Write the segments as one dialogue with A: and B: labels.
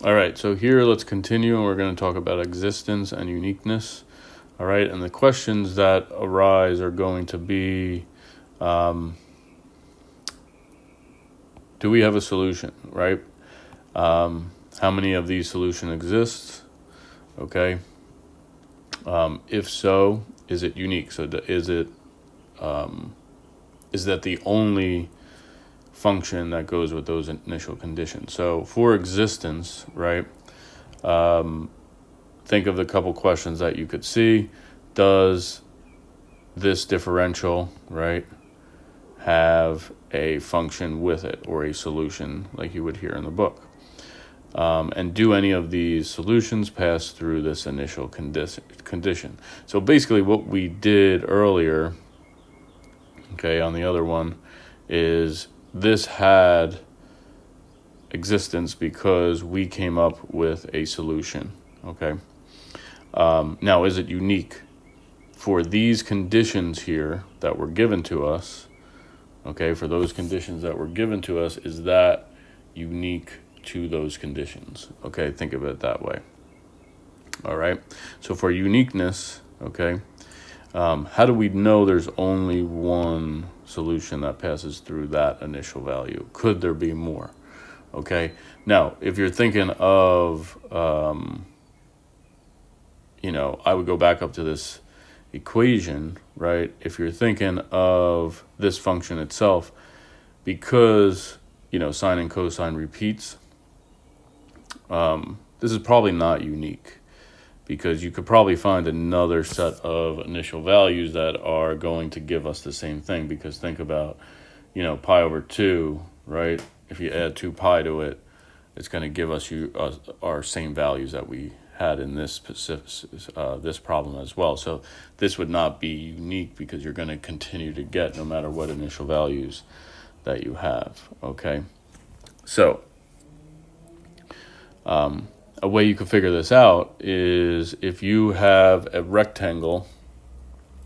A: All right, so here let's continue, and we're going to talk about existence and uniqueness. All right, and the questions that arise are going to be, do we have a solution, right? How many of these solutions exist? Okay. If so, is it unique? So is that the only function that goes with those initial conditions? So for existence, right? Think of the couple questions that you could see. Does this differential, right, have a function with it or a solution like you would hear in the book? And do any of these solutions pass through this initial condition? So basically what we did earlier, okay, on the other one, is this had existence because we came up with a solution, okay? Now, is it unique? For these conditions here that were given to us, okay, for those conditions that were given to us, is that unique to those conditions? Okay, think of it that way. All right, so for uniqueness, okay, how do we know there's only one solution that passes through that initial value? Could there be more? Okay, now if you're thinking of, I would go back up to this equation, right? If you're thinking of this function itself, because, sine and cosine repeats, this is probably not unique, because you could probably find another set of initial values that are going to give us the same thing. Because think about, pi over 2, right? If you add 2 pi to it, it's going to give us our same values that we had in this this problem as well. So this would not be unique, because you're going to continue to get no matter what initial values that you have, okay? So a way you can figure this out is if you have a rectangle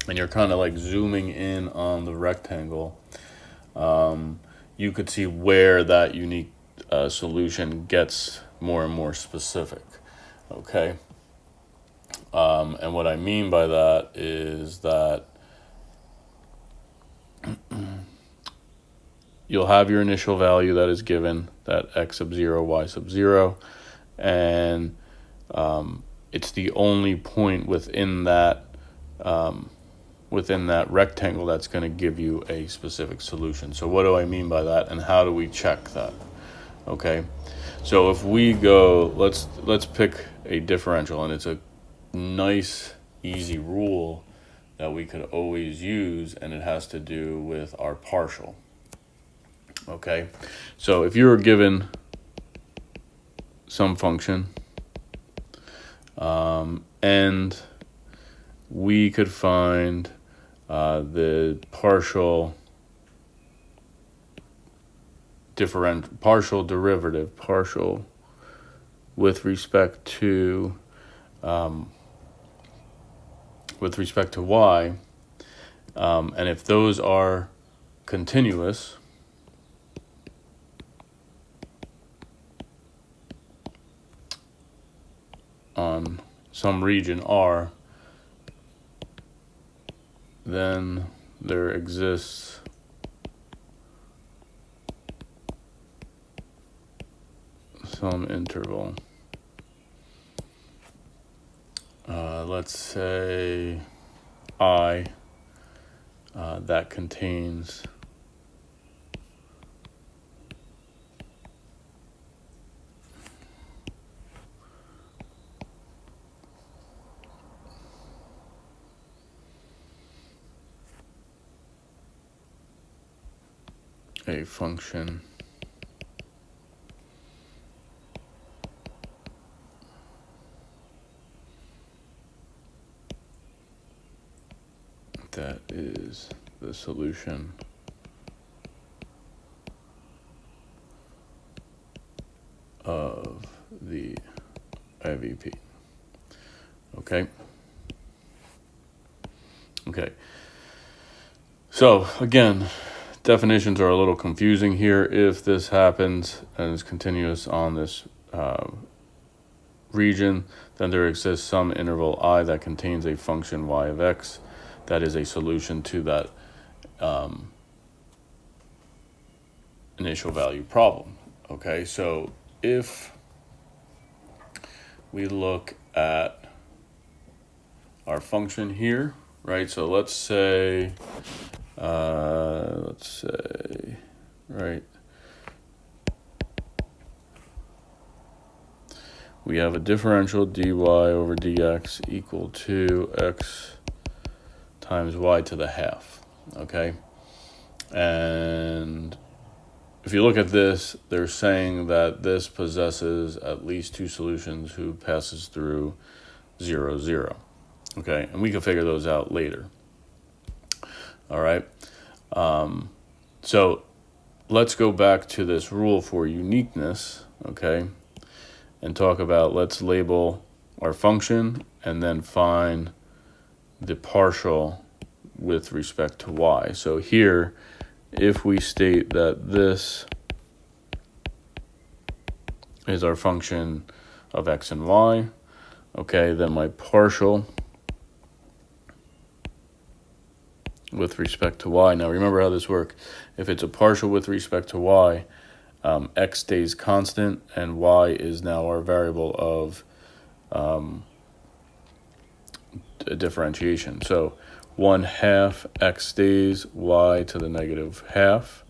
A: and you're kind of like zooming in on the rectangle, you could see where that unique solution gets more and more specific, okay? And what I mean by that is that you'll have your initial value that is given, that x sub 0, y sub 0, and it's the only point within that rectangle that's going to give you a specific solution. So what do I mean by that, and how do we check that? Okay, so if we go, let's pick a differential, and it's a nice easy rule that we could always use, and it has to do with our partial. Okay, so if you were given some function, and we could find the partial derivative with respect to y, and if those are continuous, on some region R, then there exists some interval. Let's say I that contains a function that is the solution of the IVP. Okay. So again, definitions are a little confusing here. If this happens and is continuous on this region, then there exists some interval I that contains a function y of x that is a solution to that initial value problem. Okay, so if we look at our function here, right? So let's say, right, we have a differential dy over dx equal to x times y to the half, okay? And if you look at this, they're saying that this possesses at least two solutions who passes through 0, 0. Okay, and we can figure those out later. All right. So let's go back to this rule for uniqueness, okay, and talk about, let's label our function and then find the partial with respect to y. So here, if we state that this is our function of x and y, okay, then my partial with respect to y. Now remember how this works. If it's a partial with respect to y, x stays constant and y is now our variable of a differentiation. So 1/2 x stays, y to the negative half,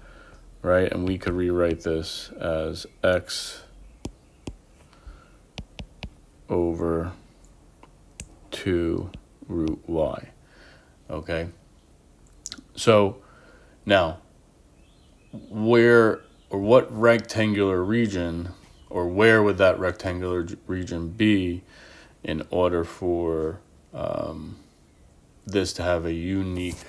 A: right? And we could rewrite this as x over 2 root y, okay? So now, where or what rectangular region, or where would that rectangular region be in order for this to have a unique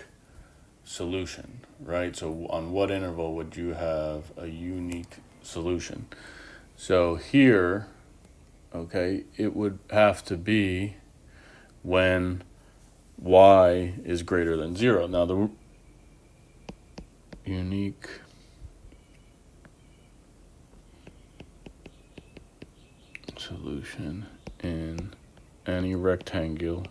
A: solution, right? So on what interval would you have a unique solution? So here, okay, it would have to be when y is greater than 0. Now the unique solution in any rectangle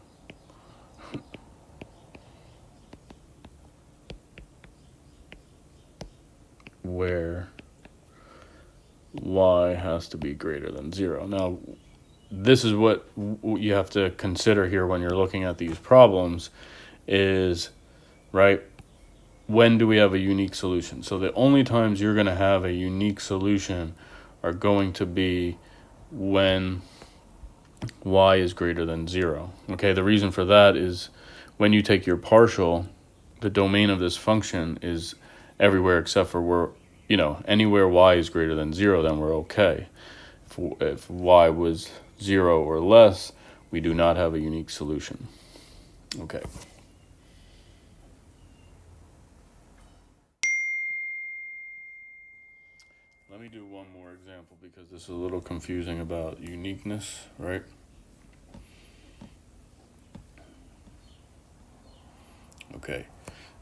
A: where y has to be greater than 0. Now, this is what you have to consider here when you're looking at these problems is, right, when do we have a unique solution? So the only times you're going to have a unique solution are going to be when y is greater than 0. Okay, the reason for that is when you take your partial, the domain of this function is everywhere except for where, anywhere y is greater than 0, then we're okay. If y was 0 or less, we do not have a unique solution. Okay. Let me do one more example because this is a little confusing about uniqueness, right? Okay,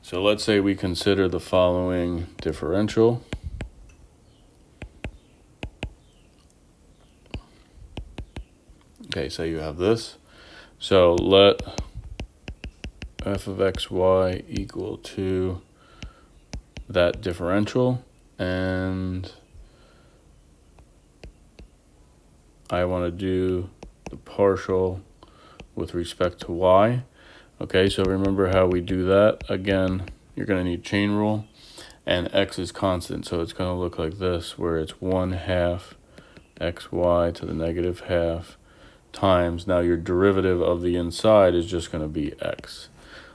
A: so let's say we consider the following differential. Okay, so you have this. So let f of xy equal to that differential, and I want to do the partial with respect to y. Okay, so remember how we do that. Again, you're going to need chain rule, and x is constant, so it's going to look like this, where it's 1/2 xy to the negative half times, now your derivative of the inside is just going to be x.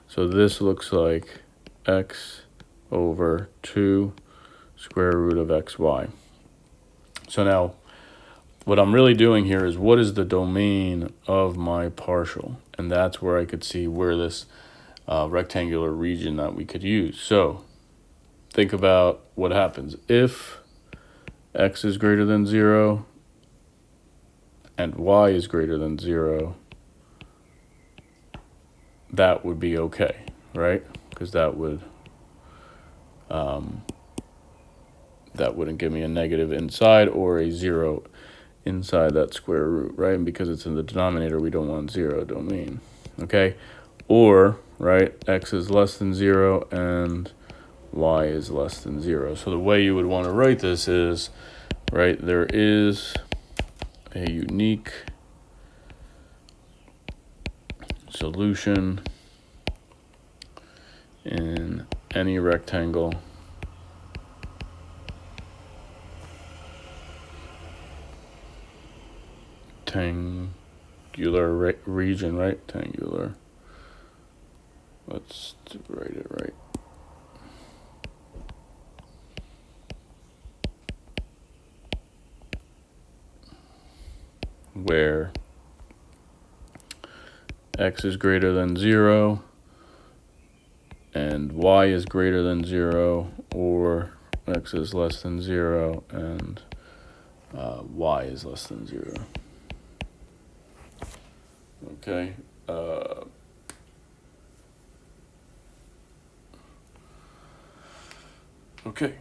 A: So this looks like x over 2 square root of xy. So now, what I'm really doing here is, what is the domain of my partial? And that's where I could see where this rectangular region that we could use. So think about what happens if x is greater than 0 and y is greater than 0. That would be okay, right? Because that wouldn't give me a negative inside or a 0 inside that square root, right? And because it's in the denominator, we don't want 0 domain, okay? Or, right, x is less than 0 and y is less than 0. So the way you would want to write this is, right, there is a unique solution in any rectangle tangular region, right? Tangular. Let's write it right. Where x is greater than 0 and y is greater than 0, or x is less than 0 and y is less than 0. Okay. Okay.